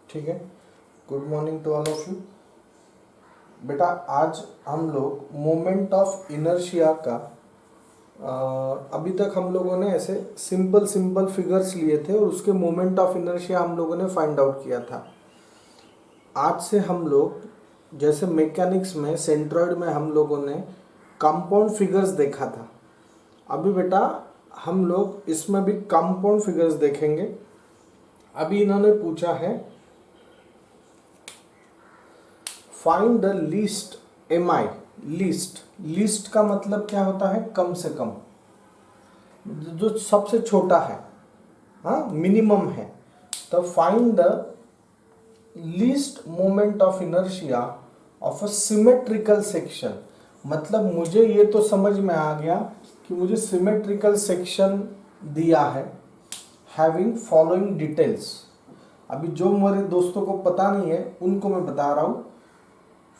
ठीक है। Good morning to all of you. बेटा आज हम लोग मोमेंट ऑफ इनर्शिया का अभी तक हम लोगों ने ऐसे सिंपल सिंपल फिगर्स लिए थे और उसके मोमेंट ऑफ इनर्शिया हम लोगों ने फाइंड आउट किया था। आज से हम लोग जैसे मैकेनिक्स में सेंट्रॉइड में हम लोगों ने कंपाउंड फिगर्स देखा था, अभी बेटा हम लोग इसमें भी कंपाउंड फिगर्स देखेंगे। अभी इन्होंने पूछा है find the least MI. Least का मतलब क्या होता है? कम से कम, जो सबसे छोटा है, हाँ मिनिमम है। तो find the least moment of inertia of a symmetrical section. मतलब मुझे ये तो समझ में आ गया कि मुझे सिमेट्रिकल सेक्शन दिया है हैविंग फॉलोइंग डिटेल्स। अभी जो मेरे दोस्तों को पता नहीं है उनको मैं बता रहा हूँ।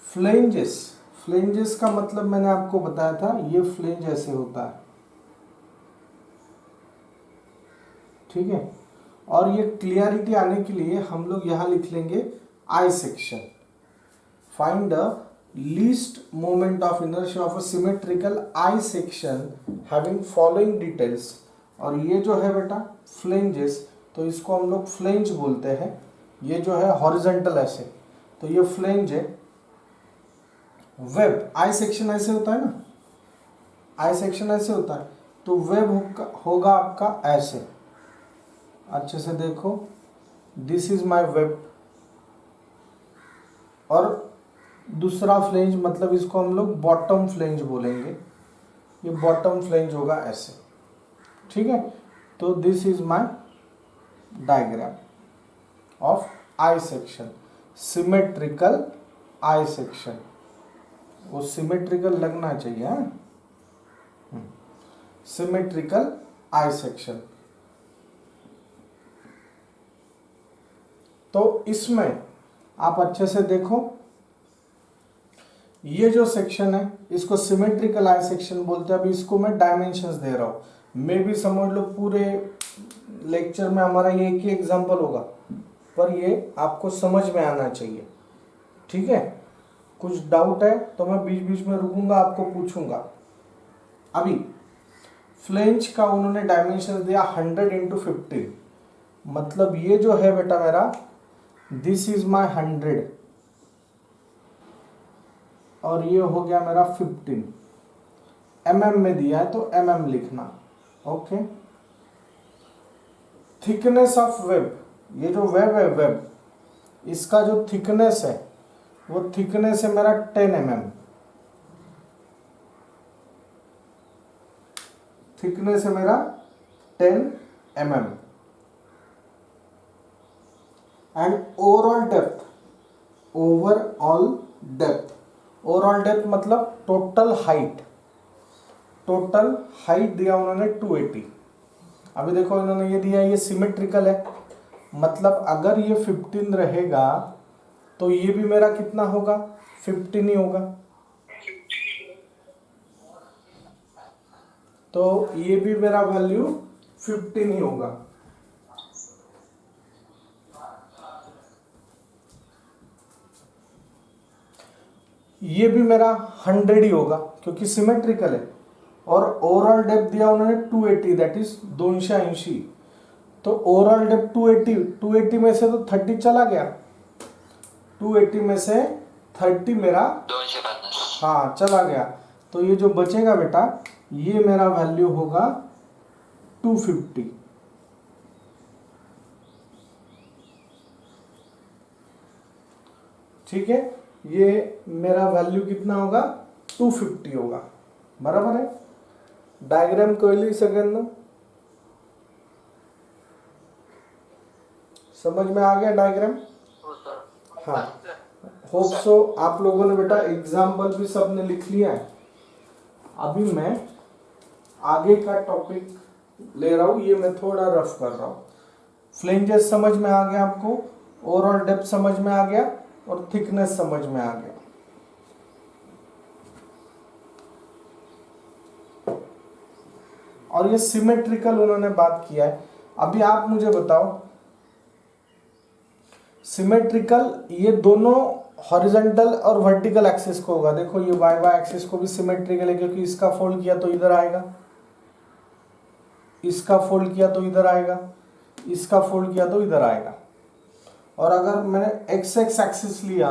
फ्लेंजेस का मतलब मैंने आपको बताया था, ये फ्लेंज ऐसे होता है, ठीक है। और ये क्लियरिटी आने के लिए हम लोग यहां लिख लेंगे I section. Find the least moment of inertia of a symmetrical I section having following details. और ये जो है बेटा फ्लेंजेस, तो इसको हम लोग फ्लेंज बोलते हैं। ये जो है हॉरिजॉन्टल ऐसे, तो ये फ्लेंज है। वेब आई सेक्शन ऐसे होता है ना, आई सेक्शन ऐसे होता है, तो वेब होगा आपका ऐसे। अच्छे से देखो, दिस इज माय वेब। और दूसरा फ्लेंज मतलब इसको हम लोग बॉटम फ्लेंज बोलेंगे। ये बॉटम फ्लेंज होगा ऐसे, ठीक है। तो this is my diagram of I section, symmetrical I section. वो सिमेट्रिकल लगना चाहिए, सिमेट्रिकल आई सेक्शन। तो इसमें आप अच्छे से देखो, ये जो सेक्शन है इसको सिमेट्रिकल आई सेक्शन बोलते हैं। अभी इसको मैं डायमेंशंस दे रहा हूं। मे भी समझ लो पूरे लेक्चर में हमारा ये एक ही एग्जांपल होगा, पर ये आपको समझ में आना चाहिए, ठीक है। कुछ डाउट है तो मैं बीच बीच में रुकूंगा, आपको पूछूंगा। अभी फ्लेंज का उन्होंने डायमेंशन दिया 100 इंटू 50। मतलब ये जो है बेटा मेरा, दिस इज माई 100 और ये हो गया मेरा 15। mm में दिया है तो mm लिखना, ओके। थिकनेस ऑफ वेब, ये जो वेब है वेब, इसका जो थिकनेस है वो थिकनेस है मेरा 10 mm। थिकनेस है मेरा 10 mm। And overall depth, overall depth मतलब टोटल हाइट दिया उन्होंने 280। अभी देखो इन्होंने ये दिया, ये सिमेट्रिकल है, मतलब अगर ये 15 रहेगा तो ये भी मेरा कितना होगा? 15 ही होगा। तो ये भी मेरा वैल्यू 15 ही होगा। ये भी मेरा 100 ही होगा क्योंकि सिमेट्रिकल है। और ओवरऑल डेप्थ दिया उन्होंने 280, दैट इज 280। तो ओवरऑल डेप्थ 280 में से तो 30 चला गया, 280 में से 30 मेरा 250, हाँ चला गया। तो ये जो बचेगा बेटा, ये मेरा वैल्यू होगा 250। ठीक है, ये मेरा वैल्यू कितना होगा? 250 होगा, बराबर है। डायग्राम कळली सगळ्यांना? समझ में आ गया डायग्राम? हाँ, होप सो। आप लोगों ने बेटा एग्जाम्पल भी सबने लिख लिया है। अभी मैं आगे का टॉपिक ले रहा हूं, ये मैं थोड़ा रफ कर रहा हूं। फ्लेंजेस समझ में आ गया आपको, ओवरऑल डेप्थ समझ में आ गया और थिकनेस समझ में आ गया। और ये सिमेट्रिकल उन्होंने बात किया है। अभी आप मुझे बताओ, सिमेट्रिकल, ये दोनों हॉरिजॉन्टल और वर्टिकल एक्सिस को होगा। देखो ये वाई वाई एक्सिस को भी सिमेट्रिकल है, क्योंकि इसका फोल्ड किया तो इधर आएगा, इसका फोल्ड किया तो इधर आएगा, इसका फोल्ड किया तो इधर आएगा। और अगर मैंने एक्स एक्स एक्सिस लिया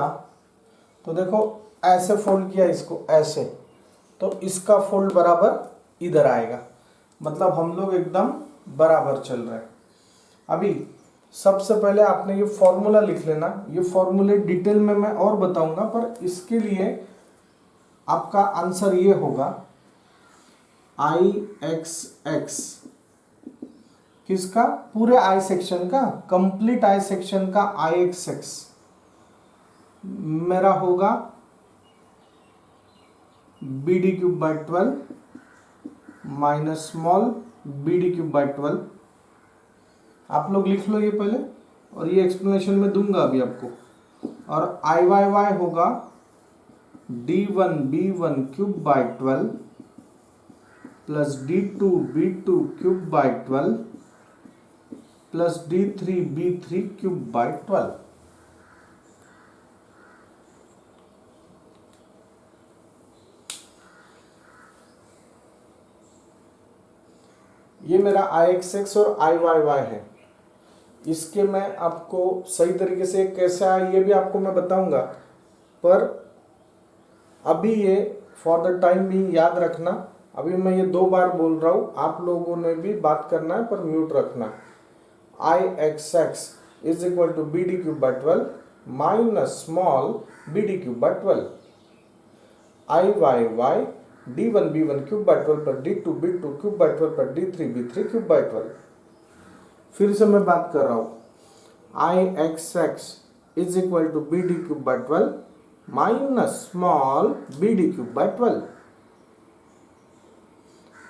तो देखो ऐसे फोल्ड किया इसको ऐसे, तो इसका फोल्ड बराबर इधर आएगा। मतलब हम लोग एकदम बराबर चल रहे हैं। अभी सबसे पहले आपने ये फॉर्मूला लिख लेना। ये फॉर्मूले डिटेल में मैं और बताऊंगा, पर इसके लिए आपका आंसर ये होगा आई एक्स एक्स, किसका? पूरे आई सेक्शन का, कंप्लीट आई सेक्शन का आई एक्स एक्स मेरा होगा b D cube by 12 minus small B D cube by 12। आप लोग लिख लो ये पहले, और ये एक्सप्लेनेशन में दूंगा अभी आपको। और आई वाई वाई होगा d1b1 cube by 12 plus d2b2 cube by 12 plus d3b3 cube by 12। ये मेरा आई एक्स एक्स और आई वाई वाई है। इसके मैं आपको सही तरीके से कैसे आया ये भी आपको मैं बताऊंगा, पर अभी ये फॉर द टाइम भी याद रखना। अभी मैं ये 2 बार बोल रहा हूँ, आप लोगों ने भी बात करना है पर म्यूट रखना। I x x is equal to B D cube by 12 minus small B D cube by 12। I Y Y d1b1 cube by 12 पर d2b2 क्यूब बाई 12 पर d3b3 क्यूब बाई 12। फिर से मैं बात कर रहा हूँ, I x x is equal to B D cube by 12 minus small B D cube by 12।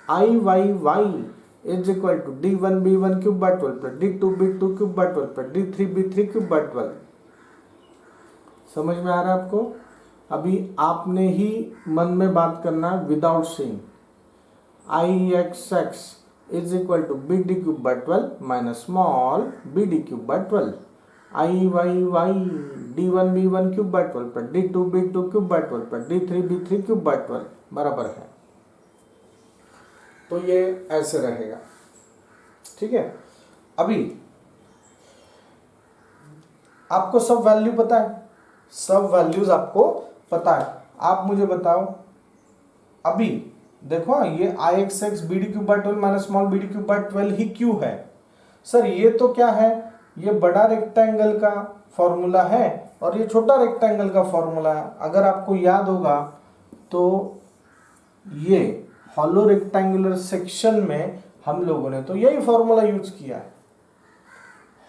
I Y Y is equal to d1b1 cube by 12 पर d2b2 cube by 12 पर d3b3 cube by 12। समझ में आ रहा है आपको? अभी आपने ही मन में बात करना है without saying. I x x is equal to B D cube by 12 minus small B D cube by 12। I Y Y d1b1 cube by 12 पर d2b2 क्यूब बाई 12 पर d3b3 क्यूब बाई 12 बराबर है। तो ये ऐसे रहेगा, ठीक है। अभी आपको सब वैल्यू पता है, सब वैल्यूज आपको पता है। आप मुझे बताओ, अभी देखो ये I x x B D cube by 12 minus small B D cube by 12 ही क्यों है? सर ये तो क्या है, ये बड़ा रेक्टेंगल का फॉर्मूला है और ये छोटा रेक्टेंगल का फॉर्मूला है। अगर आपको याद होगा तो ये हॉलो रेक्टेंगुलर सेक्शन में हम लोगों ने तो यही फॉर्मूला यूज किया है।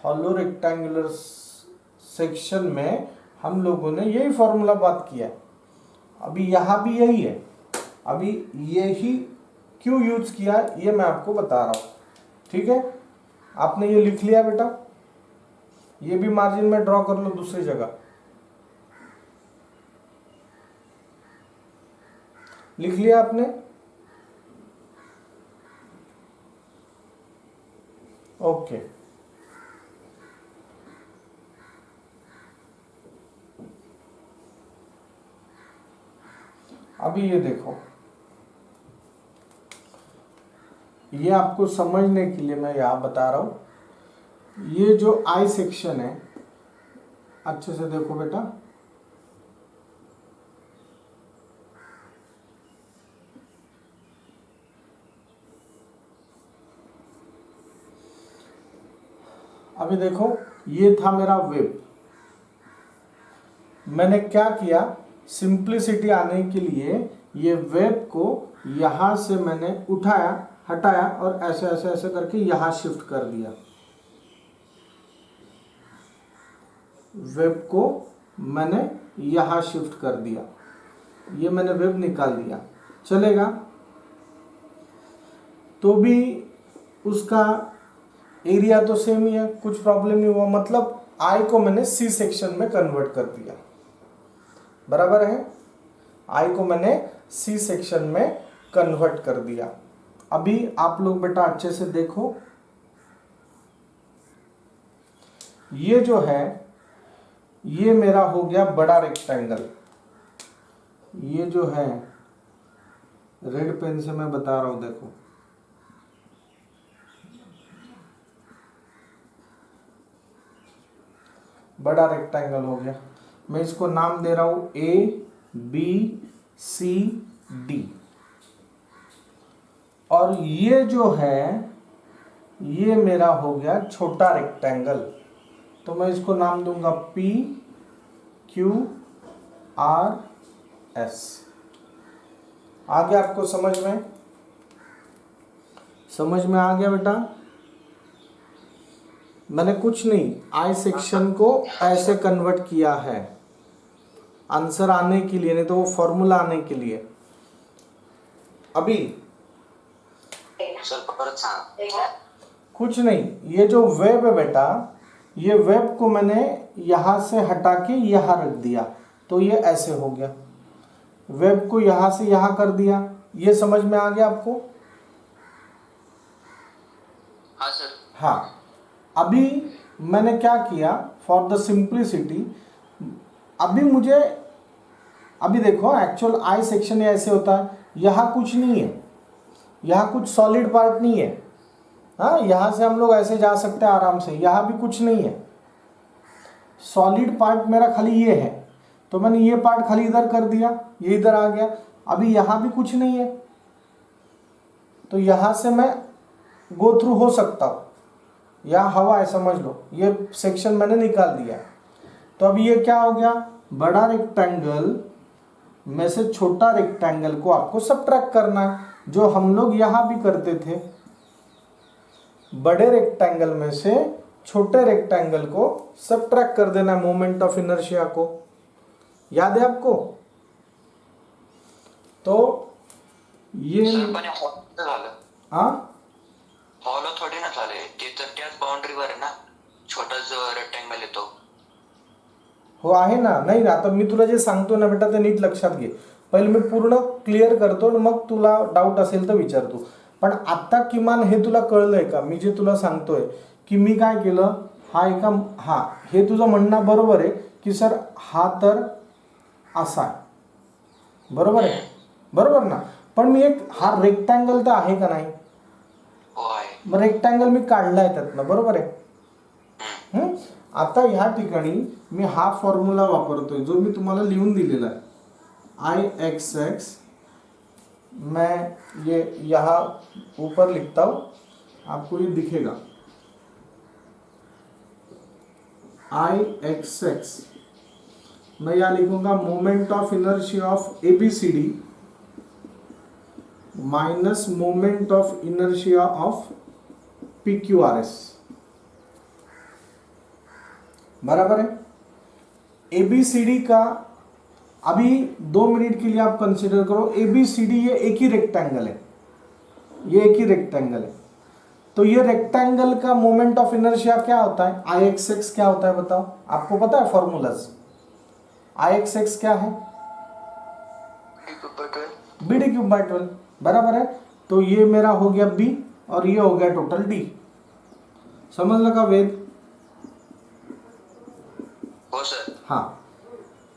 हॉलो रेक्टेंगुलर सेक्शन में हम लोगों ने यही फॉर्मूला बात किया है। अभी यहाँ भी यही है। अभी यही क्यों यूज किया ये मैं आपको बता रहा हूँ, ठीक है। आपने ये लिख लिया बेटा, ये भी मार्जिन में ड्रॉ कर लो दूसरी जगह, लिख लिया आपने? ओके। अभी ये देखो, ये आपको समझने के लिए मैं यहां बता रहा हूं। ये जो आई सेक्शन है, अच्छे से देखो बेटा, अभी देखो ये था मेरा वेब। मैंने क्या किया, सिंप्लिसिटी आने के लिए ये वेब को यहां से मैंने उठाया, हटाया और ऐसे ऐसे ऐसे करके यहां शिफ्ट कर दिया। वेब को मैंने यहां शिफ्ट कर दिया, ये मैंने वेब निकाल दिया, चलेगा? तो भी उसका एरिया तो सेम ही है, कुछ प्रॉब्लम नहीं हुआ। मतलब आई को मैंने सी सेक्शन में कन्वर्ट कर दिया, बराबर है। आई को मैंने सी सेक्शन में कन्वर्ट कर दिया। अभी आप लोग बेटा अच्छे से देखो, ये जो है ये मेरा हो गया बड़ा रेक्टेंगल। ये जो है रेड पेन से मैं बता रहा हूं, देखो बड़ा रेक्टेंगल हो गया। मैं इसको नाम दे रहा हूं ABCD। और ये जो है ये मेरा हो गया छोटा रेक्टेंगल, तो मैं इसको नाम दूंगा PQRS। आ गया आपको समझ में? समझ में आ गया बेटा? मैंने कुछ नहीं, आई सेक्शन को ऐसे कन्वर्ट किया है आंसर आने के लिए, नहीं तो वो फॉर्मूला आने के लिए। अभी कुछ नहीं, ये जो वेब है बेटा, ये वेब को मैंने यहां से हटा के यहां रख दिया, तो ये ऐसे हो गया। वेब को यहां से यहां कर दिया। ये समझ में आ गया आपको? हाँ सर। हाँ, अभी मैंने क्या किया फॉर द सिंप्लिसिटी, अभी देखो एक्चुअल आई सेक्शन ऐसे होता है, यहाँ कुछ नहीं है, यहाँ कुछ सॉलिड पार्ट नहीं है। हाँ, यहाँ से हम लोग ऐसे जा सकते हैं आराम से, यहाँ भी कुछ नहीं है। सॉलिड पार्ट मेरा खाली ये है, तो मैंने ये पार्ट खाली इधर कर दिया, ये इधर आ गया। अभी यहाँ भी कुछ नहीं है, तो यहाँ से मैं गो थ्रू हो सकता हूँ, यहाँ हवा है समझ लो, ये सेक्शन मैंने निकाल दिया। तो अभी ये क्या हो गया, बड़ा रेक्टेंगल में से छोटा रेक्टेंगल को आपको सबट्रैक्ट करना है, जो हम लोग यहाँ भी करते थे। बड़े रेक्टेंगल में से छोटे रेक्टेंगल को सबट्रैक्ट कर देना है मोमेंट ऑफ इनर्शिया को। याद है आपको? तो ये हाँ, हॉलो थोडी ना झाले ते, तर त्याच बाउंड्रीवर आहे ना, छोटा जो रेक्टेंगल येतो। हो आहे ना, नाही ना, आता मी तुला जे सांगतो ना बेटा ते नीट लक्षात घे। पहिले मी पूर्ण क्लिअर करतो, मग तुला डाऊट असेल तर विचार तू। पण आता किमान हे तुला कळलंय का मी जे तुला सांगतोय, की मी काय केलं, हा हे तुझं म्हणणं बरोबर आहे की सर हा तर असा आहे, बरोबर आहे, बरोबर ना? पण मी एक हा रेक्टँगल तर आहे का नाही? मग रेक्टँगल मी काढलाय त्यातनं, बरोबर आहे। आता ह्या ठिकाणी मी हा फॉर्म्युला वापरतोय जो मी तुम्हाला लिहून दिलेला आहे, IXX। मैं ये यहाँ ऊपर लिखता हूँ, आपको ये दिखेगा IXX। मैं यहाँ लिखूंगा moment of inertia of ABCD minus moment of inertia of PQRS, बराबर है। ABCD का अभी 2 मिनट के लिए आप कंसीडर करो, ABCD ये एक ही रेक्टेंगल है, ये एक ही रेक्टेंगल है। तो ये रेक्टेंगल का मोमेंट ऑफ इनर्शिया क्या होता है, IXX क्या होता है बताओ? आपको पता है फॉर्मूलाज? IXX क्या है? BD³/12, बराबर है। तो ये मेरा हो गया B और ये हो गया टोटल D। समझ लगा वेद? हो सर। हाँ,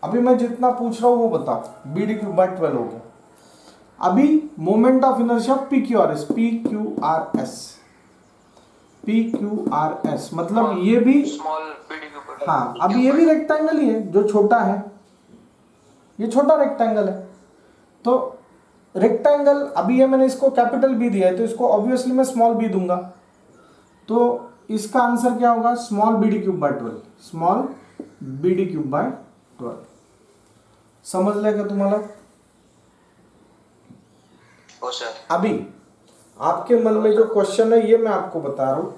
अभी मैं जितना पूछ रहा हूँ वो बताओ। BD³/12 हो गया। अभी moment of inertia PQRS, PQRS मतलब ये भी स्मॉल BD³/12। हाँ, अभी ये भी रेक्टेंगल ही है जो छोटा है, ये छोटा रेक्टेंगल है। तो रेक्टेंगल, अभी ये मैंने इसको कैपिटल B दिया है, तो इसको ऑब्वियसली मैं स्मॉल b दूंगा। तो इसका आंसर क्या होगा, स्मॉल BD³/12, स्मॉल BD³/12। समजलं का तुम्हाला? हो सर। अभी आपके मन में जो क्वेश्चन है ये मैं आपको बता रहा हूं,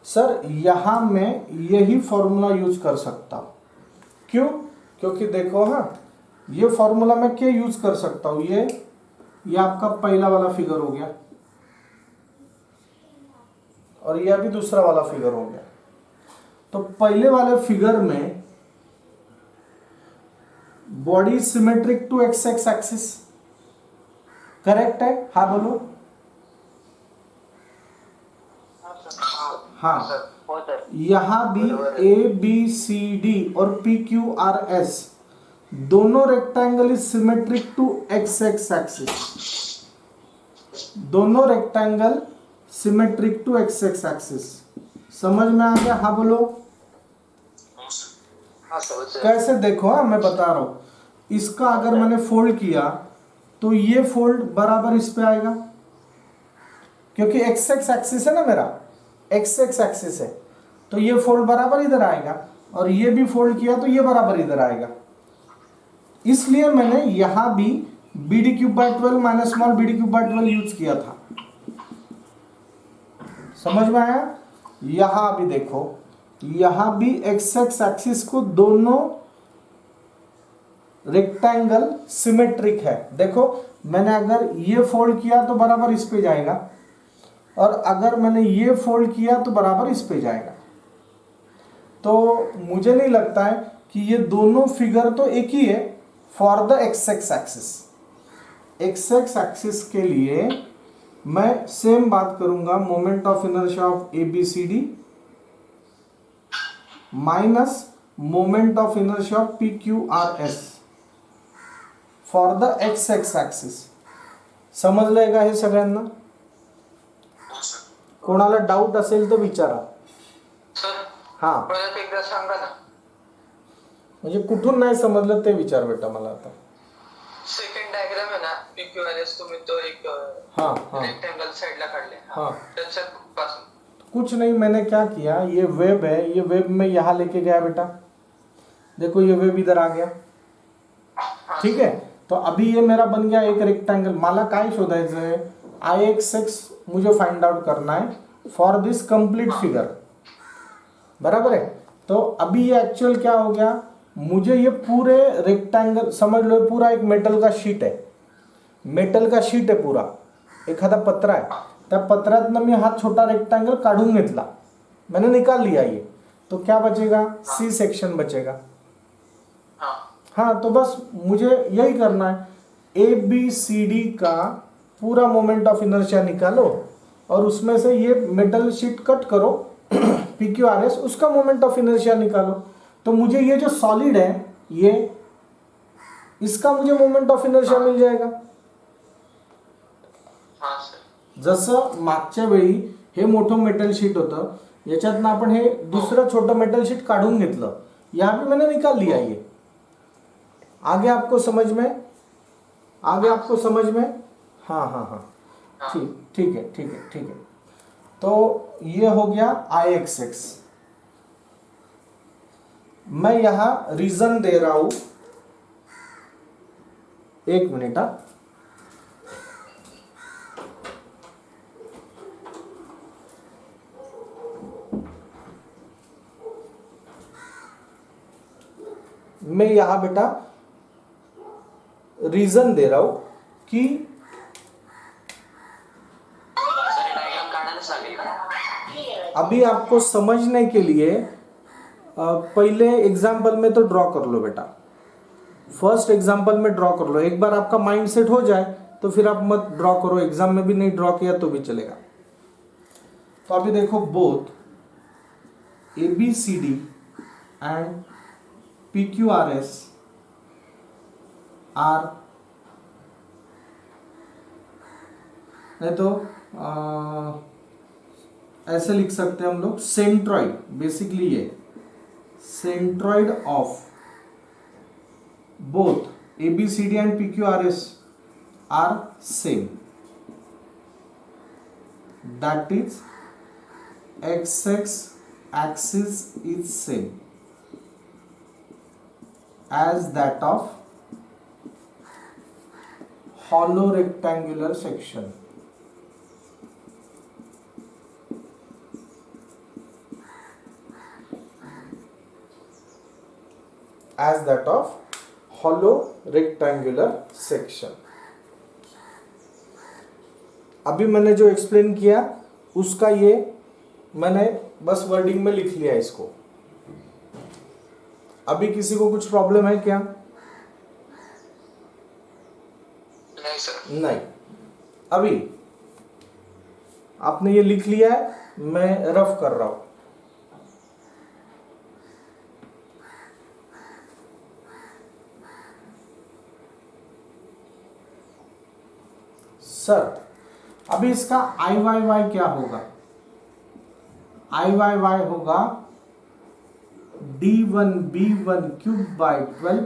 सर यहां मैं यही फॉर्मूला यूज कर सकता हूं। क्यों? क्योंकि देखो, हाँ ये फॉर्मूला मैं क्या यूज कर सकता हूं, ये आपका पहला वाला फिगर हो गया और ये अभी दूसरा वाला फिगर हो गया। तो पहले वाले फिगर में body symmetric to x axis, correct है? हाँ बोलो। हाँ सर हो सर यहाँ भी ABCD और PQRS दोनों rectangle is symmetric to X X axis, दोनों rectangle symmetric to X X axis. समझ में आ गया? हाँ बोलो। हाँ सर कैसे देखो, हाँ मैं बता रहा हूं, इसका अगर मैंने फोल्ड किया तो ये फोल्ड बराबर इस पे आएगा, क्योंकि एक्स एक्स एक्सिस है ना मेरा, एक्स एक्स एक्सिस है, तो ये फोल्ड बराबर इधर आएगा, और ये भी फोल्ड किया तो ये बराबर इधर आएगा। इसलिए मैंने यहां भी BD³/12 minus small BD³/12 use किया था। समझ में आया? यहां भी देखो, यहां भी एक्स एक्स एक्सिस को दोनों रेक्टेंगल सिमेट्रिक है। देखो मैंने अगर ये फोल्ड किया तो बराबर इस पे जाएगा, और अगर मैंने ये फोल्ड किया तो बराबर इस पे जाएगा। तो मुझे नहीं लगता है कि ये दोनों फिगर तो एक ही है for the X X axis. X X axis के लिए मैं सेम बात करूंगा, moment of inertia of ABCD minus moment of inertia of PQRS for the X X axis. समजलंय का हे सगळ्यांना? कोणाला डाऊट असेल तर विचारा. सर हा परत एकदा सांगा ना. म्हणजे कुठून नाही समजलं ते विचार बेटा मला आता. सेकंड डायग्राम आहे ना PQRS तुम्ही तो एक हाँ हाँ रेक्टेंगल साइड ला काढले. हाँ त्याच्यापासून कुछ नहीं, मैंने क्या किया, ये वेब है, ये वेब में यहाँ लेके गया बेटा, देखो ये वेब इधर आ गया, ठीक है. तो अभी ये मेरा बन गया एक रेक्टेंगल. मला काय शोधायचं आहे, IXX मुझे फाइंड आउट करना है फॉर दिस कंप्लीट फिगर, बराबर है. तो अभी ये एक्चुअल क्या हो गया, मुझे ये पूरे रेक्टेंगल समझ लो, पूरा एक मेटल का शीट है, मेटल का शीट आहे पूरा, एखादा पत्रा आहे, त्या पत्रातनं मी हा छोटा रेक्टेंगल काढून घेतला, मैंने निकाल लिया ये, तो क्या बचेगा, C सेक्शन बचेगा. हाँ तो बस मुझे यही करना है, ABCD का पूरा मोमेंट ऑफ इनर्शिया निकालो और उसमें से ये मेटल शीट कट करो PQRS, उसका मोमेंट ऑफ इनर्शिया निकालो. तो मुझे ये जो सॉलिड है ये, इसका मुझे मोमेंट ऑफ इनर्शिया मिल जाएगा. जसं मागच्या वेळी हे मोठं मेटल शीट होतं, याच्यातनं आपण हे दुसरं छोटं मेटल शीट काढून घेतलं, यहाँ भी मैंने निकाल लिया ये. आगे आपको समझ में, आगे आपको समझ में? हाँ हाँ हाँ ठीक ठीक है ठीक है ठीक है. तो ये हो गया IXX. मैं यहां रीजन दे रहा हूं, एक मिनट. मैं यहां बेटा रीजन दे रहा हूं कि अभी आपको समझने के लिए पहले एग्जाम्पल में तो ड्रॉ कर लो बेटा, फर्स्ट एग्जाम्पल में ड्रॉ कर लो. एक बार आपका माइंड सेट हो जाए तो फिर आप मत ड्रॉ करो, एग्जाम में भी नहीं ड्रॉ किया तो भी चलेगा. तो अभी देखो, both ABCD and PQRS are, नहीं तो ऐसे लिख सकते हैं हम लोग, सेंट्रॉइड. बेसिकली ये centroid of both ABCD and PQRS are same, that is XX axis is same as that of hollow rectangular section. As that of hollow rectangular section. अभी मैंने जो एक्सप्लेन किया उसका ये मैंने बस वर्डिंग में लिख लिया इसको. अभी किसी को कुछ प्रॉब्लम है क्या? नहीं सर. नहीं. अभी आपने ये लिख लिया है, मैं रफ कर रहा हूं। सर अभी इसका आई वाई वाई क्या होगा? आई वाई वाई होगा d1b1 cube by 12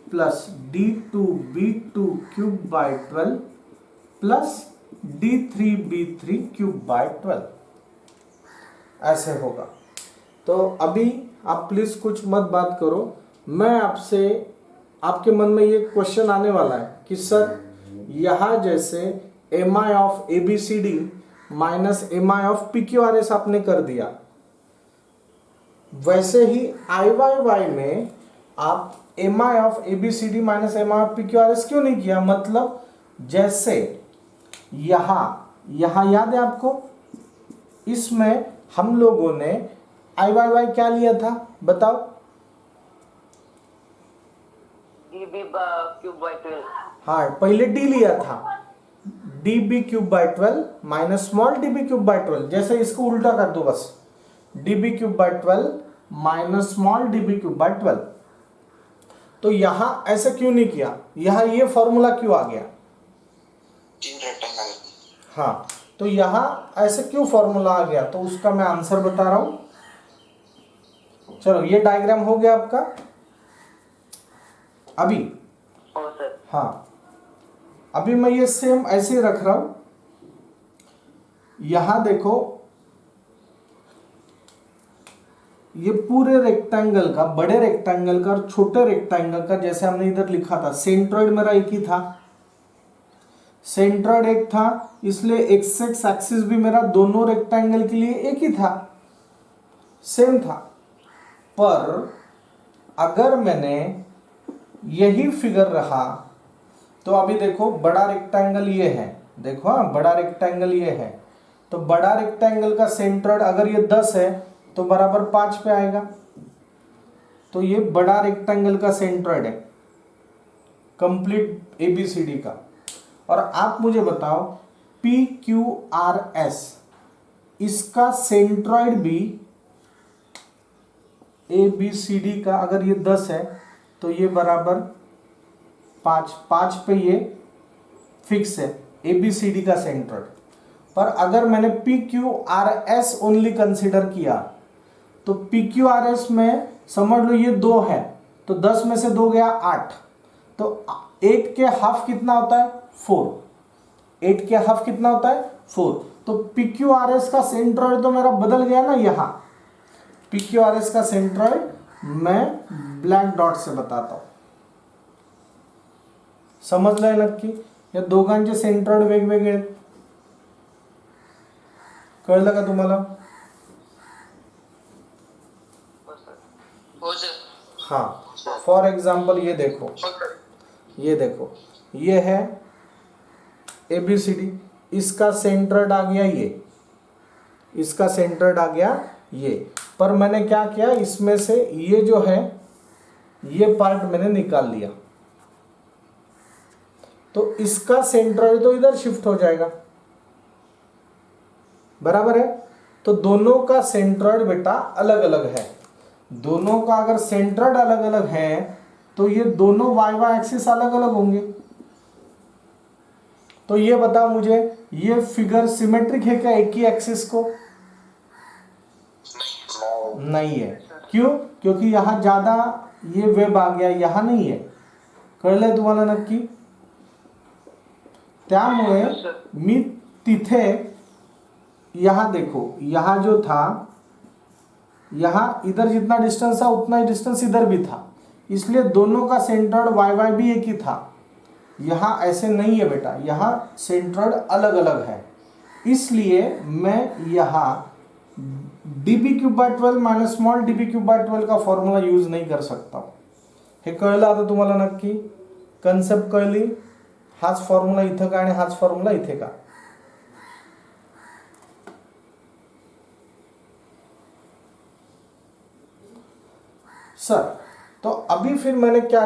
plus d2b2 cube by 12 plus d3b3 cube by 12, ऐसे होगा। तो अभी आप प्लीज कुछ मत बात करो। मैं आपसे, आपके मन में ये क्वेश्चन आने वाला है कि सर यहां जैसे M I of A B C D minus M I of P Q R S आपने कर दिया, वैसे ही आई वाई वाई में आप M I of A B C D minus M I of P Q R S क्यों नहीं किया? मतलब जैसे यहां याद है आपको, इसमें हम लोगों ने आई वाई वाई क्या लिया था बताओ? db cube by 12। हाँ, पहले डी लिया था, d b cube by 12 minus small d b cube by 12। जैसे इसको उल्टा कर दो बस, d b cube by 12 minus small d b cube by 12। तो यहां ऐसे क्यों नहीं किया? यहां ये फॉर्मूला क्यों आ गया? तीन रेक्टेंगल। हाँ, तो यहां ऐसे क्यों फॉर्मूला आ गया? तो उसका मैं आंसर बता रहा हूं। चलो ये डायग्राम हो गया आपका। अभी ओ सर। हाँ, अभी मैं ये सेम ऐसे ही रख रहा हूं। यहां देखो, ये पूरे रेक्टेंगल का, बड़े रेक्टेंगल का और छोटे रेक्टेंगल का, जैसे हमने इधर लिखा था, सेंट्रॉइड मेरा एक ही था, सेंट्रॉइड एक था, इसलिए एक्स एक्स एक्सिस भी मेरा दोनों रेक्टेंगल के लिए एक ही था, सेम था। पर अगर मैंने यही फिगर रहा तो अभी देखो बड़ा रेक्टेंगल ये है, देखो हाँ, बड़ा रेक्टेंगल ये है, तो बड़ा रेक्टेंगल का सेंट्रॉइड अगर ये 10 है तो बराबर 5 पे आएगा। तो ये बड़ा रेक्टेंगल का सेंट्रॉइड है कंप्लीट एबीसीडी का। और आप मुझे बताओ पी क्यू आर एस, इसका सेंट्रॉइड भी ए बी सी डी का अगर ये 10 है तो ये बराबर 5 पे ये फिक्स है ए बी सी डी का सेंट्रॉइड। पर अगर मैंने P Q R S only consider किया तो पी क्यू आर एस में समझ लो ये 2 है, तो 10 में से 2 गया 8, तो 8 के हाफ कितना होता है? 4। 8 के हाफ कितना होता है? 4। तो पी क्यू आर एस का सेंट्रॉइड तो मेरा बदल गया ना। यहाँ पी क्यू आर एस का सेंट्रॉइड मैं ब्लैक डॉट से बताता हूं, समजलंय नक्की? या दोघांचे सेंट्रॉइड वेगवेगळे आहेत? कळलं का तुम्हाला? हो सर। हाँ, फॉर एग्जाम्पल ये देखो, ये देखो, ये है ABCD, इसका सेंट्रॉइड आ गया ये, इसका सेंट्रॉइड आ गया ये। पर मैंने क्या किया, इसमें से ये जो है ये पार्ट मैंने निकाल लिया, तो इसका सेंट्रॉइड तो इधर शिफ्ट हो जाएगा, बराबर है? तो दोनों का सेंट्रॉइड बेटा अलग अलग है। दोनों का अगर सेंट्रॉइड अलग अलग है तो ये दोनों वाई वाई एक्सिस अलग अलग होंगे। तो ये बताओ मुझे, ये फिगर सिमेट्रिक है क्या एक ही एक्सिस को? नहीं है। क्यों? क्योंकि यहां ज्यादा ये वेब आ गया, यहां नहीं है। कळलंय तुम्हाला नक्की? त्यामुळे मी तिथे, यहां देखो, यहां जो था, यहां इधर जितना डिस्टेंस था उतना ही डिस्टेंस इधर भी था, इसलिए दोनों का सेंट्रॉइड वाई वाई भी एक ही था। यहां ऐसे नहीं है बेटा, यहां सेंट्रॉइड अलग अलग है, इसलिए मैं यहां dB cube by 12 minus small dB cube by 12 का फॉर्म्युला यूज नाही कर सकता। हे कळलं आता तुम्हाला नक्की? कन्सेप्ट कळली? हाच फॉर्म्युला इथं का आणि हाच फॉर्म्युला इथे का? सर तो अभी फिर मैंने क्या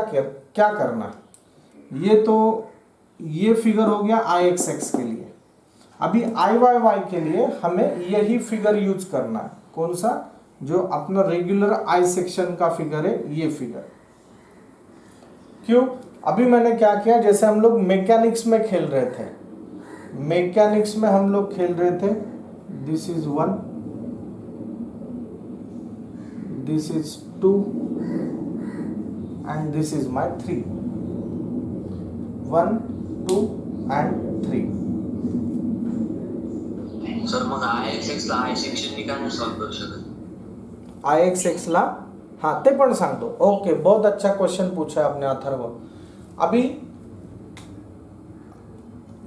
करना है? ये तो ये फिगर हो गया आई एक्स एक्स के लिए। अभी आई वाई वाई के लिए हमें यही फिगर यूज करना है। कौन सा? जो अपना रेगुलर आई सेक्शन का फिगर है, ये फिगर। क्यों? अभी मैंने क्या किया, जैसे हम लोग मैकेनिक्स में खेल रहे थे, मैकेनिक्स में हम लोग खेल रहे थे, this is 1, this is 2 and this is my 3, 1 2 and 3। Sir मग IXX ला आय सेक्शन का नाही सॉल्व करू शकत? IXX ला हाँ ते पण सांगतो। ओके, बहुत अच्छा क्वेश्चन पूछा है आपने अथर्व। अभी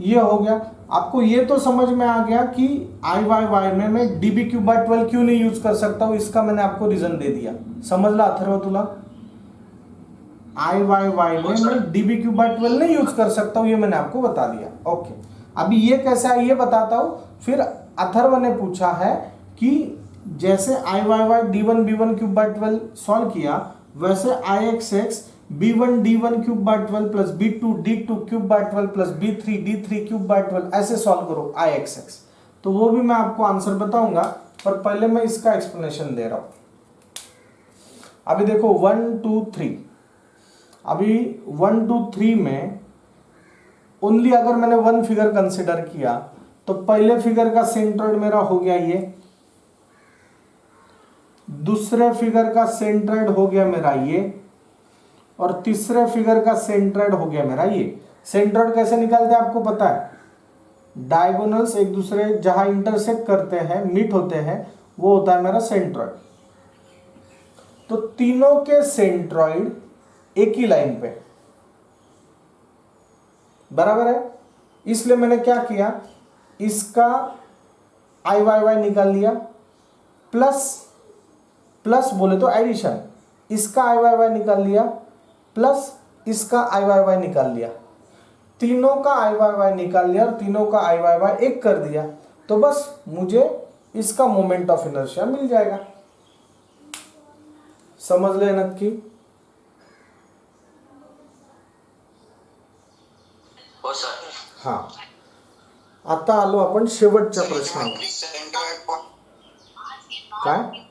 ये हो गया, आपको ये तो समझ में आ गया कि आई वाई वाई में मैं dB/12 क्यों नहीं यूज कर सकता हूं, इसका मैंने आपको रीजन दे दिया। समझला अथर्व तुला? आई वाई वाई में मैं dB/12 नहीं यूज कर सकता हूं, ये मैंने आपको बता दिया। ओके, अभी ये कैसे है ये बताता हूं। फिर अथर्व ने पूछा है कि जैसे आई Y Y D1 B1/12 solve किया, वैसे IXX B1 D1/12 plus B2 D2/12 plus B3 D3/12 ऐसे सॉल्व करो IXX। तो वो भी मैं आपको आंसर बताऊंगा, पर पहले मैं इसका एक्सप्लेनेशन दे रहा हूं। अभी देखो 1 2 3, अभी 1 2 3 में ओनली अगर मैंने 1 फिगर कंसिडर किया तो पहले फिगर का सेंट्रोइड मेरा हो गया ये, दूसरे फिगर का सेंट्रोइड हो गया मेरा ये, और तीसरे फिगर का सेंट्रोइड हो गया मेरा ये। सेंट्रोइड कैसे निकालते हैं आपको पता है? डायगोनल्स एक दूसरे जहां इंटरसेक्ट करते हैं, मीट होते हैं, वो होता है मेरा सेंट्रोइड। तो तीनों के सेंट्रोइड एक ही लाइन पे, बराबर है। इसलिए मैंने क्या किया, इसका आई वाई वाई निकाल लिया, प्लस बोले तो एडिशन, इसका आई वाई वाई निकाल लिया, प्लस इसका आई वाई वाई निकाल लिया, तीनों का आई वाई वाई निकाल लिया और तीनों का आई वाई वाई एक कर दिया, तो बस मुझे इसका मोमेंट ऑफ इनर्शिया मिल जाएगा। समझ ले नक्की? हो सर। हां, आता आलो आपण शेवटच्या प्रश्नावर। काय?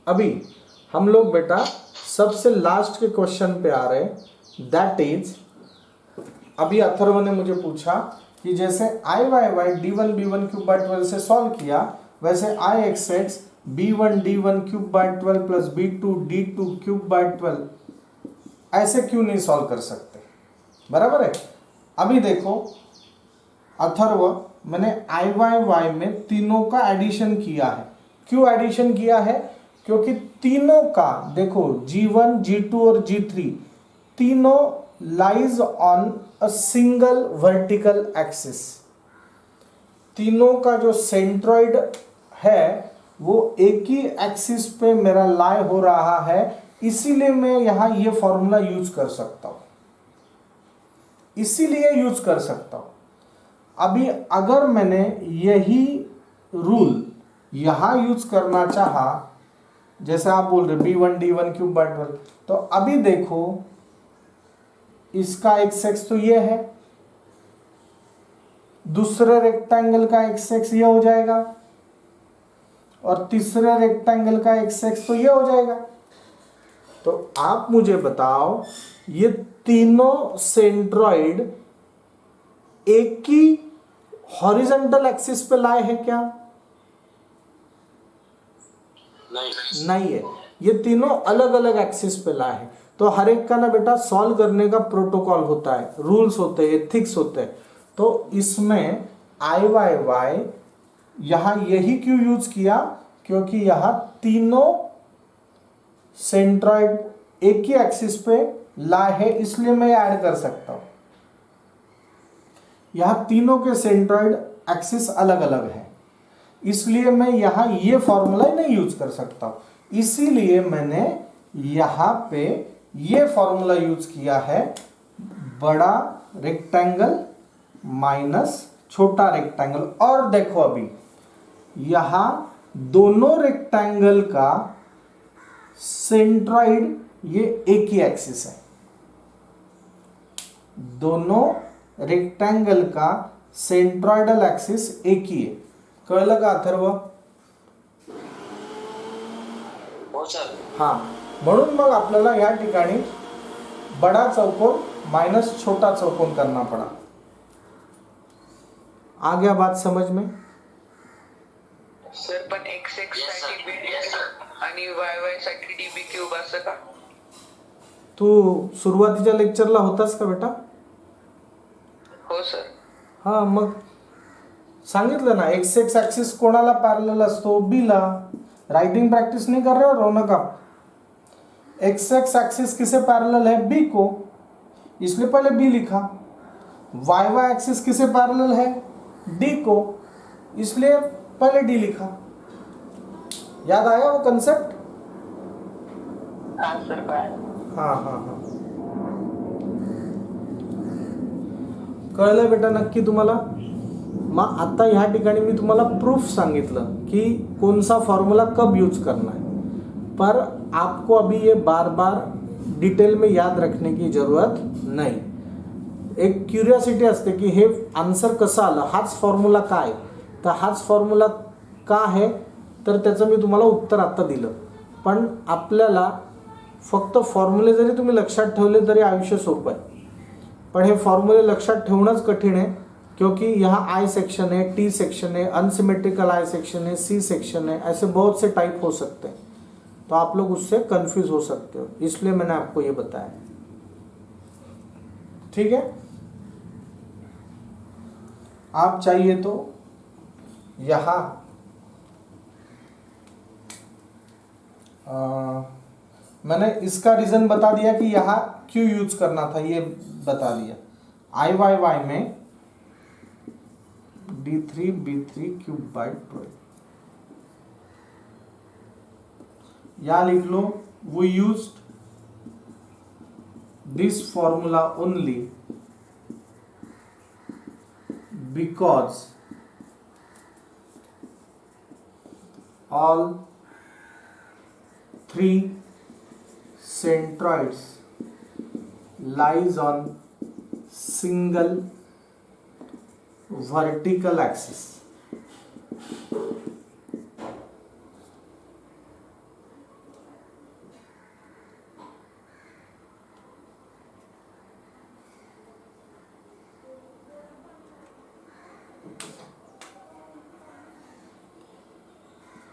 अभी हम लोग बेटा सबसे लास्ट के क्वेश्चन पे आ रहे हैं, दैट इज, अभी अथर्व ने मुझे पूछा कि जैसे आई वाई वाई D1 B1/12 से सॉल्व किया, वैसे IXX B1 D1/12 plus B2 D2/12 ऐसे क्यों नहीं सॉल्व कर सकते? बराबर है। अभी देखो अथर्व, मैंने आई वाई वाई में तीनों का एडिशन किया है। क्यों एडिशन किया है? क्योंकि तीनों का देखो G1 G2 और G3 तीनों lies on a single vertical axis. तीनों का जो सेंट्रोइड है वो एक ही एक्सिस पे मेरा लाई हो रहा है, इसीलिए मैं यहां ये फॉर्मूला यूज कर सकता हूं, इसीलिए यूज कर सकता हूं। अभी अगर मैंने यही रूल यहां यूज करना चाहा, जैसे आप बोल रहे B1 D1/12, तो अभी देखो इसका XX तो ये है, दूसरे रेक्टेंगल का XX ये हो जाएगा, और तीसरे रेक्टेंगल का XX तो ये हो जाएगा। तो आप मुझे बताओ, ये तीनों सेंट्रोइड एक ही हॉरिजॉन्टल एक्सिस पे लाए हैं क्या? नहीं है, ये तीनों अलग अलग एक्सिस पे लाए हैं। तो हर एक का ना बेटा सॉल्व करने का प्रोटोकॉल होता है, रूल्स होते हैं, एथिक्स होते हैं। तो इसमें आई वाई वाई यहां यही क्यों यूज किया? क्योंकि यहां तीनों सेंट्रोइड एक ही एक्सिस पे लाए है, इसलिए मैं ऐड कर सकता हूं। यहां तीनों के सेंट्रोइड एक्सिस अलग अलग है, इसलिए मैं यहां ये फॉर्मूला नहीं यूज कर सकता हूं। इसीलिए मैंने यहां पे ये फॉर्मूला यूज किया है, बड़ा रेक्टेंगल माइनस छोटा रेक्टेंगल। और देखो अभी यहां दोनों रेक्टेंगल का सेंट्रोइड ये एक ही एक्सिस है, दोनों रेक्टँगल का सेंट्रॉइडल ॲक्सिस एक ही आहे. कळलं का अथर्व? हो सर. हां, म्हणून मग आपल्याला या ठिकाणी बडा चौकोन माइनस छोटा चौकोन करना पड़ा. आ गया बात समझ में? सर पण x x Yes, sir. साठी बी आणि y y साठी db क्यूब असं का? तू सुरुवातीच्या लेक्चरला होतास का बेटा? हो सर. हां, मग सांगितलं ना, एक्स एक्स ॲक्सिस कोणाला पॅरलल असतो? बीला. राइटिंग प्रैक्टिस नहीं कर रहे हो रौनक आप? एक्स एक्स एक्सिस किसे पैरेलल है? बी को, इसलिए पहले बी लिखा. वाई वाई एक्सिस किसे पैरेलल है? डी को, इसलिए पहले डी लिखा. याद आया वो कंसेप्ट? हाँ सर काय. हाँ हाँ हाँ, कळलं बेटा नक्की तुम्हाला? मग आता ह्या ठिकाणी मी तुम्हाला प्रूफ सांगितलं की कौन सा फॉर्मूला कब यूज करना है, पर आपको अभी ये बार बार डिटेल में याद रखने की जरूरत नाही. एक क्युरियोसिटी असते की हे आन्सर कसं आलं, हाच फॉर्म्युला काय, तर हाच फॉर्म्युला का आहे, तर त्याचं मी तुम्हाला उत्तर आत्ता दिलं. पण आपल्याला फक्त फॉर्म्युले जरी तुम्ही लक्षात ठेवले तरी आयुष्य सोपं आहे. पण हे फॉर्म्युले लक्षात ठेवणंच कठीण आहे, क्योंकि यहाँ आई सेक्शन है, टी सेक्शन है, अनसिमेट्रिकल आई सेक्शन है, सी सेक्शन है, ऐसे बहुत से टाइप हो सकते हैं. तो आप लोग उससे कंफ्यूज हो सकते हो, इसलिए मैंने आपको ये बताया. ठीक है, आप चाहिए तो यहाँ मैंने इसका रीजन बता दिया कि यहाँ क्यों यूज करना था, ये बता दिया. आई वाई वाई में d3 b3 क्यूब बाई 12. या लिख लो, we used this formula only because all three centroids lies on single vertical axis.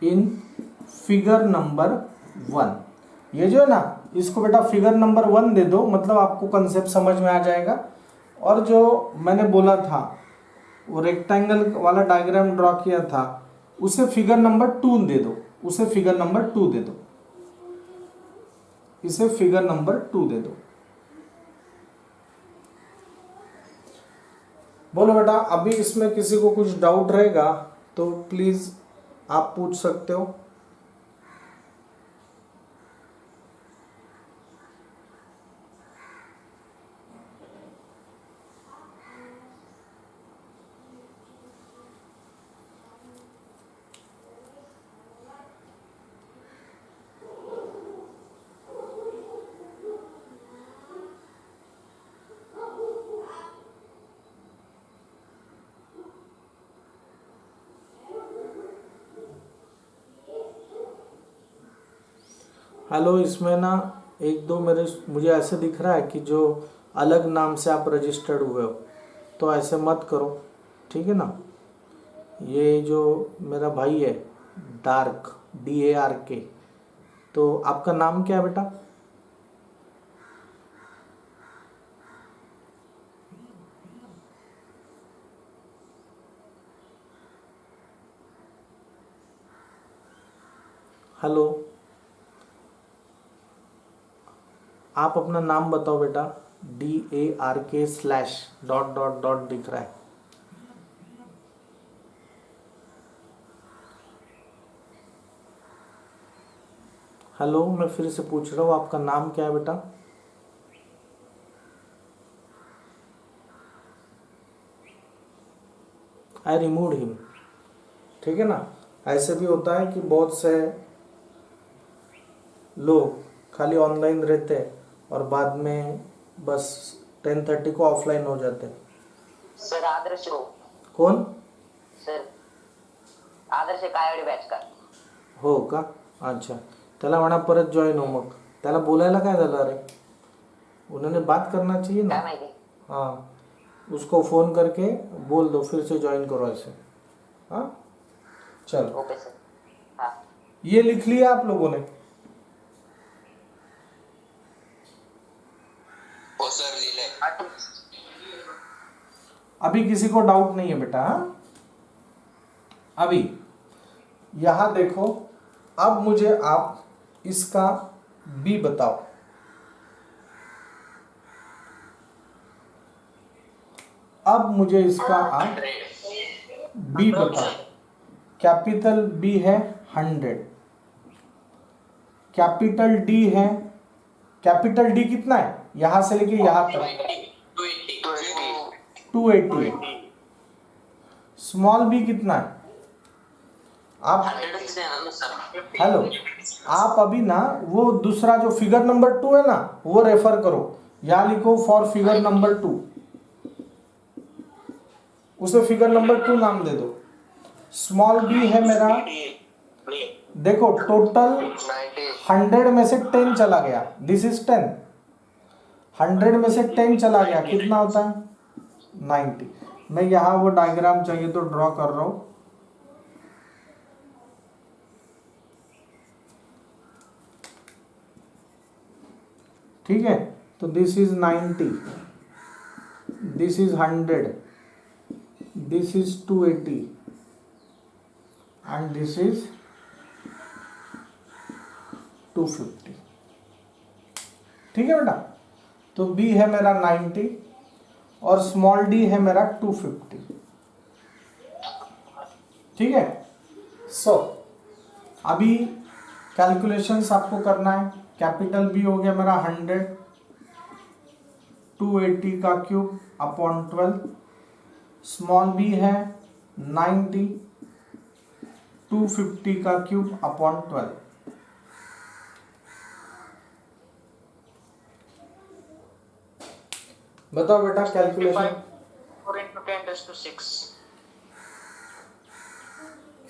In figure number 1, ये जो है ना, इसको बेटा फिगर नंबर 1 दे दो, मतलब आपको कंसेप्ट समझ में आ जाएगा. और जो मैंने बोला था वो रेक्टेंगल वाला डायग्राम ड्रॉ किया था, उसे फिगर नंबर 2 दे दो, उसे फिगर नंबर 2 दे दो, इसे फिगर नंबर 2 दे दो. बोलो बेटा, अभी इसमें किसी को कुछ डाउट रहेगा तो प्लीज आप पूछ सकते हो. हेलो, इसमें ना एक दो मुझे ऐसे दिख रहा है कि जो अलग नाम से आप रजिस्टर्ड हुए हो, तो ऐसे मत करो, ठीक है ना. ये जो मेरा भाई है डार्क, DARK, तो आपका नाम क्या है बेटा? हेलो, आप अपना नाम बताओ बेटा. DARK/ डॉट डॉट डॉट दिख रहा है. हेलो, मैं फिर से पूछ रहा हूँ, आपका नाम क्या है बेटा? I remove him. ठीक है ना. ऐसे भी होता है कि बहुत से लोग खाली ऑनलाइन रहते हैं और बाद में बस 10:30 को ऑफलाईन हो जाते. सर आदर्श हो. कोण? सर आदर्श कायवडे बॅच का. हो का. अच्छा, त्याला म्हणा परत जॉईन हो. मग त्याला बोलायला काय झालं अरे, उन्होंने बात करना चाहिए ना. काय माहिती. हाँ, उसको फ़ोन करके बोल दो फिर से ज्वाइन करो ऐसे. हाँ चलो, ओके सर. हाँ ये लिख लिया आप लोगों ने. हो सर लिहिलंय. अभी किसी को डाउट नहीं है बेटा. हाँ, अभी यहां देखो. अब मुझे आप इसका बी बताओ. अब मुझे इसका आप बी बताओ. कैपिटल बी है 100, कैपिटल डी है. कैपिटल डी कितना है यहां से लेके यहां तक? 280. स्मॉल बी कितना है? आप हेलो, आप अभी ना वो दूसरा जो फिगर नंबर 2 है ना वो रेफर करो. यहां लिखो फॉर फिगर नंबर 2. उसे फिगर नंबर 2 नाम दे दो. स्मॉल बी है मेरा. देखो टोटल 100 में से 10 चला गया. This is 10. 100 में से 10 चला गया कितना होता है? 90. मैं यहां वो डायग्राम चाहिए तो ड्रॉ कर रहा हूं. ठीक है, तो this is 90, this is 100, this is 280 and this is 250. ठीक है बेटा. तो बी है मेरा 90 और स्मॉल डी है मेरा 250. ठीक है. सो अभी कैलकुलेशंस आपको करना है. कैपिटल बी हो गया मेरा 100, 280 का क्यूब अपॉन 12. स्मॉल बी है 90, 250 का क्यूब अपॉन 12. बताओ बेटा calculation. 4 into 10 raised to 6.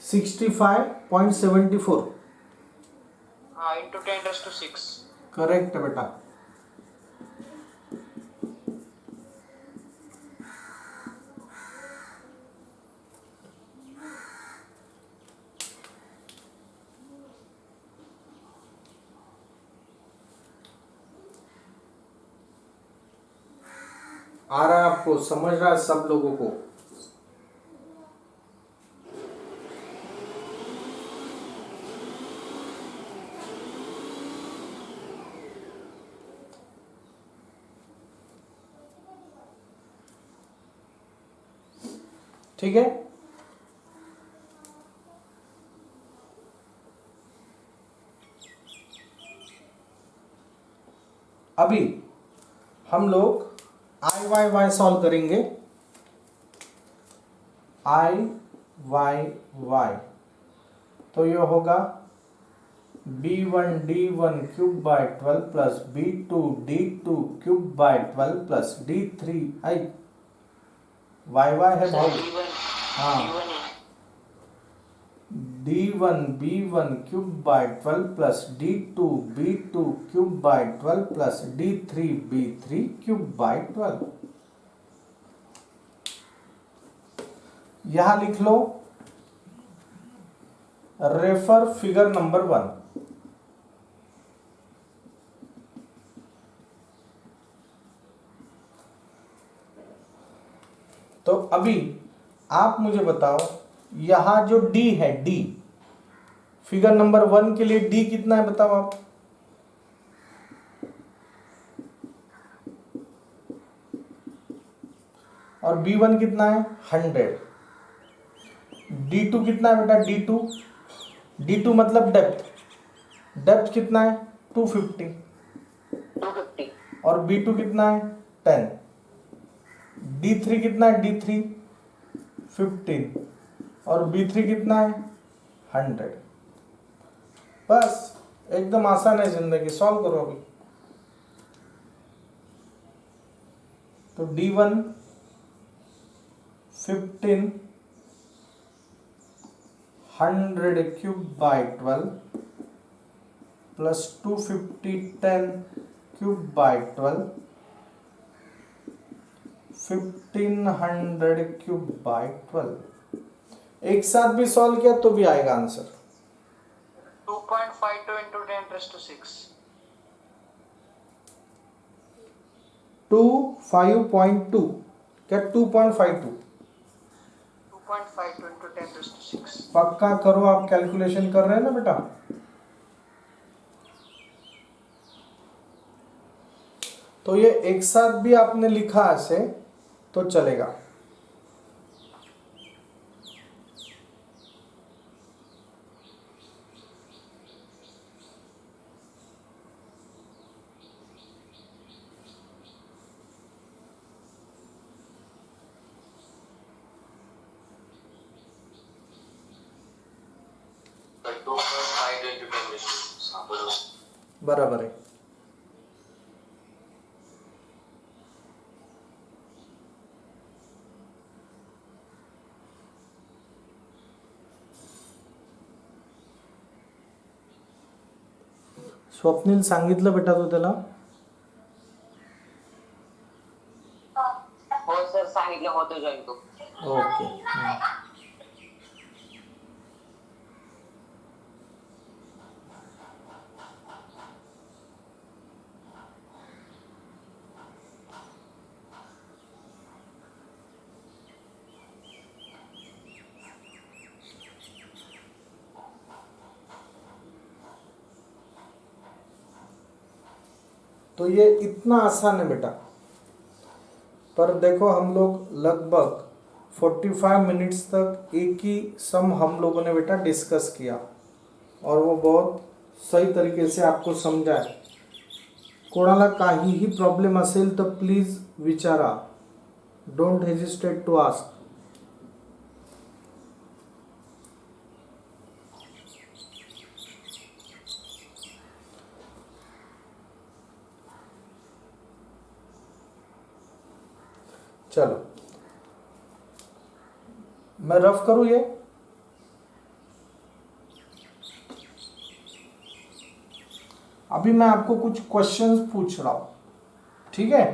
65.74. Into 10 raised to 6. Correct बेटा. आ रहा है आपको, समझ रहा है सब लोगों को? ठीक है. अभी हम लोग आई वाई वाई सॉल्व करेंगे. आई वाई वाई तो ये होगा b1 d1 cube by 12 plus b2 d2 cube by 12 plus d3 I Y y है भाई. हाँ, d1 b1 cube by 12 plus d2 b2 cube by 12 plus d3 b3 cube by 12. यहां लिख लो refer figure number 1. तो अभी आप मुझे बताओ यहां जो D है, D फिगर नंबर 1 के लिए D कितना है बताओ आप. और B1 कितना है? 100. D2 कितना है बेटा? D2, D2 मतलब डेप्थ. डेप्थ कितना है? 250. 250. और B2 कितना है? 10. D3 कितना है? D3 15. और B3 कितना है? 100. बस एकदम आसान है जिंदगी. सॉल्व करो अभी. तो D1 15 100 cube by 12 plus 250 10 cube by 12 1500 cube by 12। एक साथ भी सॉल्व किया तो भी आएगा आंसर 2.52 into 10 raised to 6. 2.5.2 क्या 2.52 2.52 into 10 raised to 6. पक्का करो, आप कैलकुलेशन कर रहे हैं ना बेटा। तो ये एक साथ भी आपने लिखा ऐसे तो चलेगा। बराबर है। स्वप्नील सांगितलं बेटा तू त्याला? हो सर, सांगितलं होतं जॉईन तो. ओके। तो ये इतना आसान है बेटा, पर देखो हम लोग लगभग 45 मिनट्स तक एक ही सम हम लोगों ने बेटा डिस्कस किया और वो बहुत सही तरीके से आपको समझाए। कोणाला काहीही प्रॉब्लेम असेल तर प्लीज विचारा, डोंट हेजिस्टेट टू आस्क। चलो मैं रफ करूं ये। अभी मैं आपको कुछ क्वेश्चंस पूछ रहा हूं, ठीक है?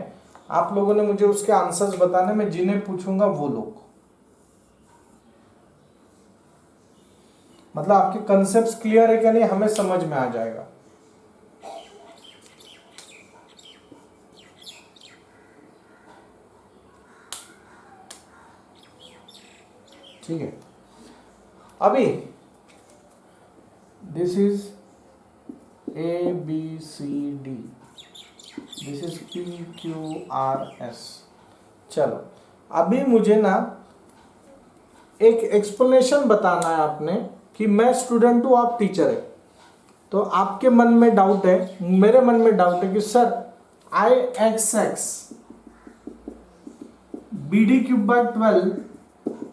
आप लोगों ने मुझे उसके आंसर्स बताने, में जिन्हें पूछूंगा वो लोग, मतलब आपके कंसेप्ट क्लियर है क्या नहीं हमें समझ में आ जाएगा। ठीक है, अभी this is A B C D, this is P Q R S। चलो अभी मुझे ना एक एक्सप्लेनेशन बताना है आपने कि मैं स्टूडेंट हूं, आप टीचर है। तो आपके मन में डाउट है, मेरे मन में डाउट है कि sir I x x B D cube by 12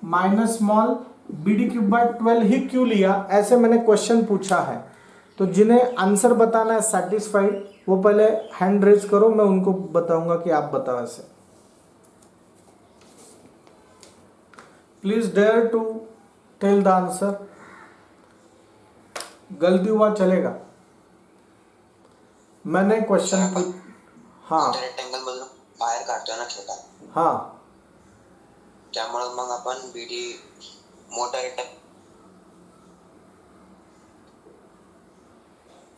minus small B D cube by 12 ही क्यों लिया, ऐसे मैंने क्वेश्चन पूछा है। तो जिन्हें आंसर बताना है सेटिस्फाइड, वो पहले हैंड रेज करो, मैं उनको बताऊंगा कि आप बताओ ऐसे। Please dare to tell the answer. गलती हुआ चलेगा, मैंने क्वेश्चन हाँ रेक्टेंगल मधून बाहेर काढतोय ना छोटा, हाँ त्यामुळे मग आपण बीडी मोठा रेक्टेंगल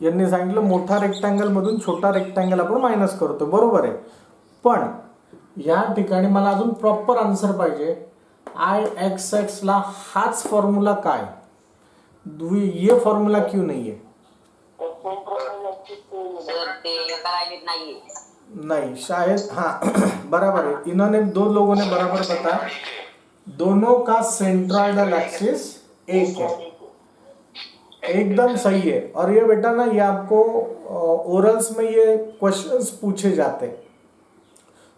यांनी सांगितलं मोठा रेक्टँगल मधून छोटा रेक्टँगल आपण मायनस करतो, बरोबर आहे। पण या ठिकाणी मला अजून प्रॉपर आन्सर पाहिजे। आय एक्स एक्स ला हाच फॉर्म्युला काय, ये फॉर्म्युला क्यों नहीं है? सर ते एका लाईनीत नाहीये. नहीं शायद, हाँ बराबर है, इन्होंने दो लोगों ने बराबर बताया, दोनों का सेंट्रोइडल एक्सिस एक है, एकदम सही है। और ये बेटा ना, ये आपको ओरल्स में ये क्वेश्चंस पूछे जाते हैं,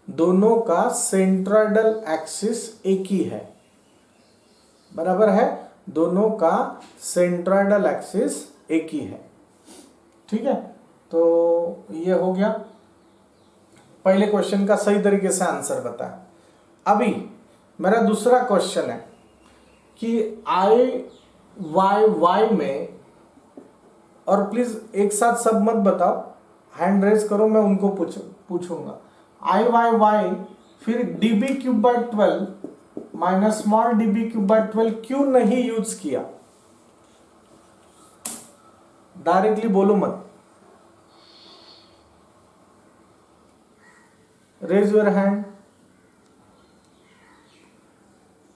दोनों का सेंट्रोइडल एक्सिस एक ही है, बराबर है, दोनों का सेंट्रोइडल एक्सिस एक ही है, ठीक है। तो ये हो गया। पहले क्वेश्चन का सही तरीके से आंसर बताएं। अभी मेरा दूसरा क्वेश्चन है कि IYY में, और प्लीज एक साथ सब मत बताओ, हैंड रेज करो, मैं उनको पूछूंगा। IYY फिर dB³/12 माइनस स्मॉल dB³/12 क्यों नहीं यूज किया? डायरेक्टली बोलो मत, रेज योर हैंड,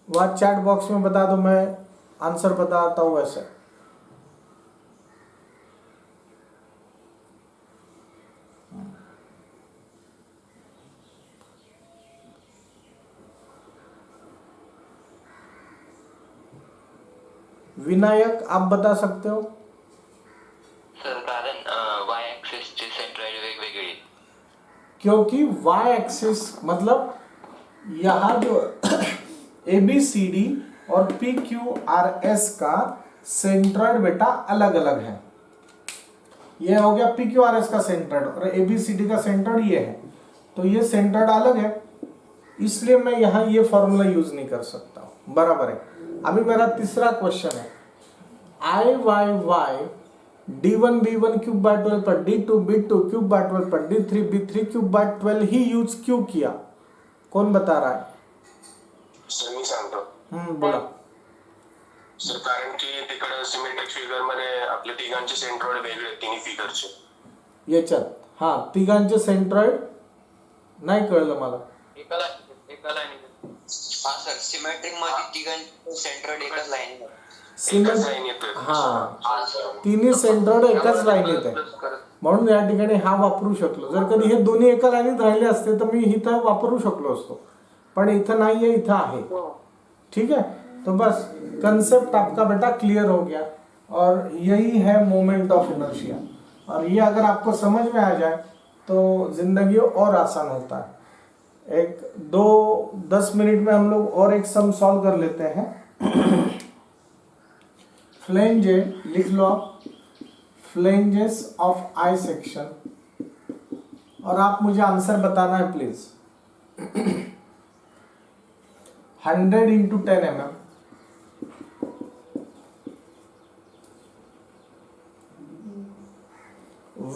वहां चैट बॉक्स में बता दो, मैं आंसर बताता हूं वैसे। विनायक आप बता सकते हो? सर कारण वाय ऍक्सिसची सेंट्रॉइड वेगवेगळी, क्योंकि वाई एक्सिस मतलब यहाँ जो ABCD और PQRS का सेंट्रॉइड बेटा अलग अलग है। ये हो गया PQRS का सेंट्रॉइड और ABCD का सेंट्रॉइड ये है, तो ये सेंट्रॉइड अलग है, इसलिए मैं यहाँ ये फॉर्मूला यूज नहीं कर सकता हूँ। बराबर है। अभी मेरा तीसरा क्वेश्चन है, IYY D1B1³/12 पर D2B2³/12 पर D3B3³/12 ही यूज क्यों किया? कौन बता रहा है? सर मी सांगतो बोला। सर, कारण की तिकडे सिमेट्रिक फिगर मध्ये आपले तिघांचे सेंट्रॉइड वेगळे, तिन्ही फिगरचे याच्यात हा तिघांचे सेंट्रॉइड नाही कळलं मला। एका लाईनीत हा सर सिमेट्रिक मध्ये तिघांचे सेंट्रॉइड एकाच लाईन एकाच सिमेट्रिक लाईन येतोय. हा तिन्ही सेंट्रॉइड एकाच लाईनीत आहे, म्हणून या ठिकाणी हा वापरू शकलो। जर कधी हे दोन्ही एका लाईनीत राहिले असते तर मी इथं वापरू शकलो असतो, पण इथं नाहीये, इथं आहे। ठीक है, तो बस कंसेप्ट आपका बेटा क्लियर हो गया, और यही है मोमेंट ऑफ इनर्शिया। और ये अगर आपको समझ में आ जाए तो जिंदगी और आसान होता है। 10 मिनट में हम लोग और एक सम सॉल्व कर लेते हैं। फ्लेंजे लिख लो आप, फ्लेंजेस ऑफ आई सेक्शन, और आप मुझे आंसर बताना है प्लीज। 100 × 10 mm,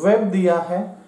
वेब दिया है